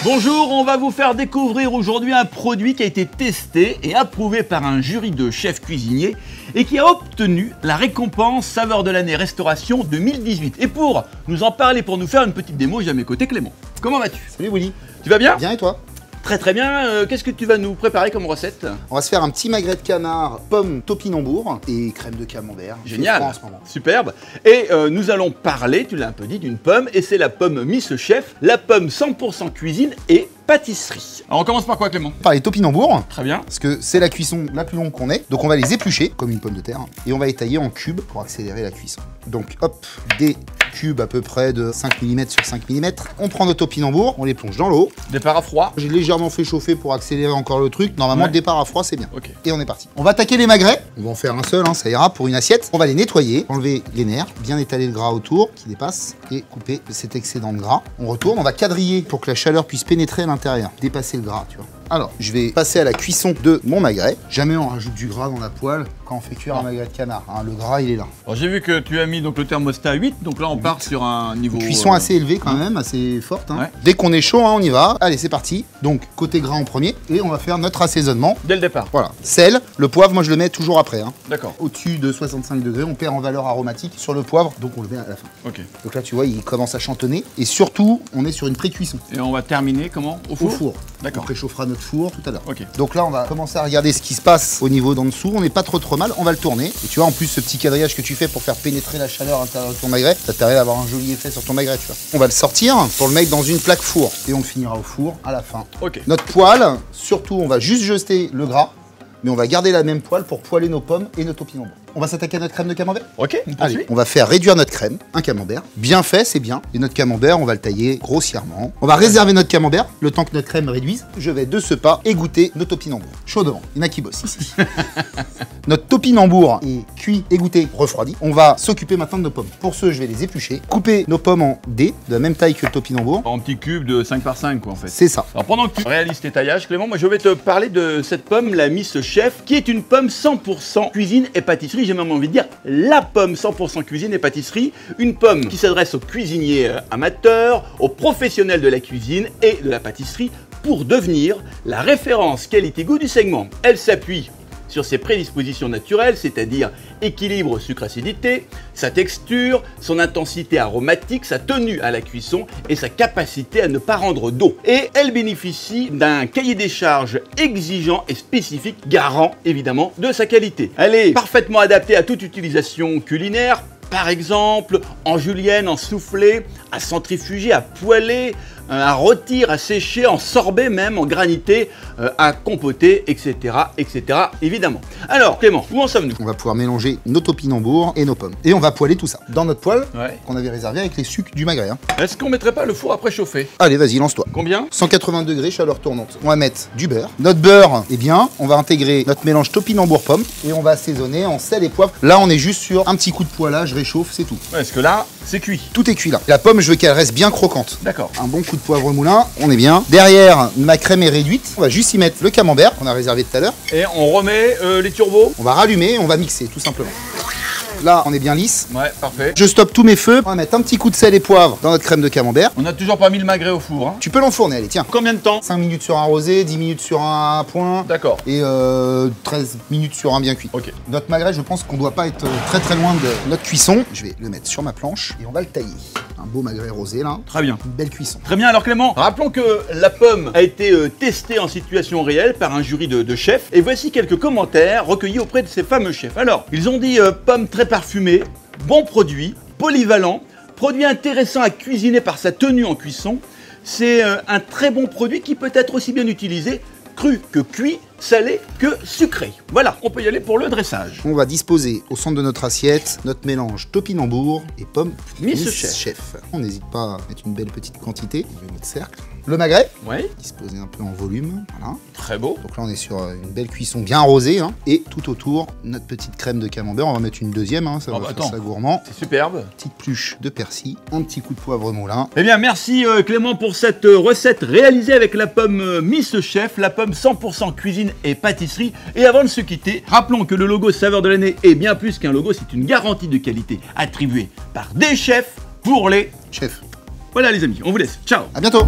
Bonjour, on va vous faire découvrir aujourd'hui un produit qui a été testé et approuvé par un jury de chefs cuisiniers et qui a obtenu la récompense Saveur de l'année Restauration 2018. Et pour nous en parler, pour nous faire une petite démo, j'ai à mes côtés Clément. Comment vas-tu? Salut Willy. Tu vas bien? Bien et toi? Très très bien. Qu'est-ce que tu vas nous préparer comme recette? On va se faire un petit magret de canard, pommes topinambour et crème de camembert. Génial, en ce moment. Superbe. Et nous allons parler, tu l'as un peu dit, d'une pomme, et c'est la pomme Miss Chef, la pomme 100% cuisine et pâtisserie. Alors on commence par quoi Clément? Par les topinambours, Très bien. parce que c'est la cuisson la plus longue qu'on ait. Donc on va les éplucher comme une pomme de terre et on va les tailler en cubes pour accélérer la cuisson. Donc hop, des cubes à peu près de 5 mm sur 5 mm. On prend nos topinambours, on les plonge dans l'eau. Départ à froid. J'ai légèrement fait chauffer pour accélérer encore le truc. Normalement, Ouais. le départ à froid, c'est bien. Ok. Et on est parti. On va attaquer les magrets. On va en faire un seul, hein, ça ira pour une assiette. On va les nettoyer, enlever les nerfs, bien étaler le gras autour qui dépasse et couper cet excédent de gras. On retourne, on va quadriller pour que la chaleur puisse pénétrer à l'intérieur, dépasser le gras, tu vois. Alors, je vais passer à la cuisson de mon magret. Jamais on rajoute du gras dans la poêle quand on fait cuire un magret de canard, hein. Le gras, il est là. Alors j'ai vu que tu as mis donc le thermostat à 8, donc là on part sur un niveau... Cuisson assez élevé quand même, assez forte. Hein. Ouais. Dès qu'on est chaud, hein, on y va. Allez, c'est parti. Donc, côté gras en premier. Et on va faire notre assaisonnement. Dès le départ. Voilà. Sel, le poivre, moi je le mets toujours après. Hein. D'accord. Au-dessus de 65 degrés, on perd en valeur aromatique sur le poivre, donc on le met à la fin. Ok. Donc là, tu vois, il commence à chantonner. Et surtout, on est sur une pré-cuisson. Et on va terminer comment? Au four? Au four. D'accord. On préchauffera notre four tout à l'heure. Ok. Donc là, on va commencer à regarder ce qui se passe au niveau d'en dessous. On n'est pas trop mal. On va le tourner. Et tu vois, en plus, ce petit quadrillage que tu fais pour faire pénétrer la chaleur à l'intérieur de ton magret, ça te permet d'avoir un joli effet sur ton magret, tu vois. On va le sortir pour le mettre dans une plaque four. Et on le finira au four à la fin. Ok. Notre poêle, surtout, on va juste jeter le gras, mais on va garder la même poêle pour poêler nos pommes et nos topinambours. On va s'attaquer à notre crème de camembert. Ok, on poursuit. Allez, on va faire réduire notre crème, un camembert. Bien fait, c'est bien. Et notre camembert, on va le tailler grossièrement. On va réserver notre camembert, le temps que notre crème réduise. Je vais de ce pas égoutter nos topinambours. Chaud devant, il y en a qui bossent ici. Notre topinambour est cuit, égoutté, refroidi. On va s'occuper maintenant de nos pommes. Pour ce, je vais les éplucher. Couper nos pommes en dés, de la même taille que le topinambour. En petits cubes de 5 par 5 quoi en fait. C'est ça. Alors pendant que tu réalises tes taillages, Clément, moi je vais te parler de cette pomme, la Miss Chef, qui est une pomme 100% cuisine et pâtisserie. J'ai même envie de dire la pomme 100% cuisine et pâtisserie. Une pomme qui s'adresse aux cuisiniers amateurs, aux professionnels de la cuisine et de la pâtisserie pour devenir la référence qualité-goût du segment. Elle s'appuie sur ses prédispositions naturelles, c'est-à-dire équilibre sucre-acidité, sa texture, son intensité aromatique, sa tenue à la cuisson et sa capacité à ne pas rendre d'eau. Et elle bénéficie d'un cahier des charges exigeant et spécifique, garant évidemment de sa qualité. Elle est parfaitement adaptée à toute utilisation culinaire, par exemple en julienne, en soufflé, à centrifuger, à poêler, à rôtir, à sécher, en sorbet même, en granité, à compoter, etc., etc., évidemment. Alors, Clément, où en sommes-nous? On va pouvoir mélanger nos topinambours et nos pommes. Et on va poêler tout ça dans notre poêle Ouais. qu'on avait réservé avec les sucs du magret. Hein. Est-ce qu'on mettrait pas le four à préchauffer? Allez, vas-y, lance-toi. Combien? 180 degrés, chaleur tournante. On va mettre du beurre. Notre beurre est bien. On va intégrer notre mélange topinambour-pomme et on va assaisonner en sel et poivre. Là, on est juste sur un petit coup de poêlage, réchauffe, c'est tout. Ouais, parce que là, c'est cuit. Tout est cuit là. La pomme, je veux qu'elle reste bien croquante. D'accord. Un bon coup de poivre moulin, on est bien. Derrière, ma crème est réduite. On va juste y mettre le camembert qu'on a réservé tout à l'heure. Et on remet les turbos? On va rallumer et on va mixer tout simplement. Là, on est bien lisse. Ouais, parfait. Je stoppe tous mes feux. On va mettre un petit coup de sel et poivre dans notre crème de camembert. On n'a toujours pas mis le magret au four, hein. Tu peux l'enfourner, allez, tiens. Combien de temps? 5 minutes sur un rosé, 10 minutes sur un point. D'accord. Et 13 minutes sur un bien cuit. Ok. Notre magret, je pense qu'on doit pas être très loin de notre cuisson. Je vais le mettre sur ma planche et on va le tailler. Un beau magret rosé là. Très bien. Une belle cuisson. Très bien, alors Clément, rappelons que la pomme a été testée en situation réelle par un jury de chefs. Et voici quelques commentaires recueillis auprès de ces fameux chefs. Alors, ils ont dit pomme très parfumée, bon produit, polyvalent, produit intéressant à cuisiner par sa tenue en cuisson. C'est un très bon produit qui peut être aussi bien utilisé cru que cuit, salé que sucré. Voilà, on peut y aller pour le dressage. On va disposer au centre de notre assiette notre mélange topinambour et pommes Miss Chef. On n'hésite pas à mettre une belle petite quantité. On met notre cercle. Le magret, Ouais, disposé un peu en volume, voilà. très beau. Donc là, on est sur une belle cuisson bien arrosée, hein. Et tout autour, notre petite crème de camembert. On va mettre une deuxième, hein, ça va faire ça gourmand. C'est superbe. Petite pluche de persil, un petit coup de poivre moulin. Eh bien, merci Clément pour cette recette réalisée avec la pomme Miss Chef, la pomme 100% cuisine et pâtisserie. Et avant de se quitter, rappelons que le logo Saveur de l'année est bien plus qu'un logo, c'est une garantie de qualité attribuée par des chefs pour les Chef, Voilà les amis, on vous laisse. Ciao. à bientôt.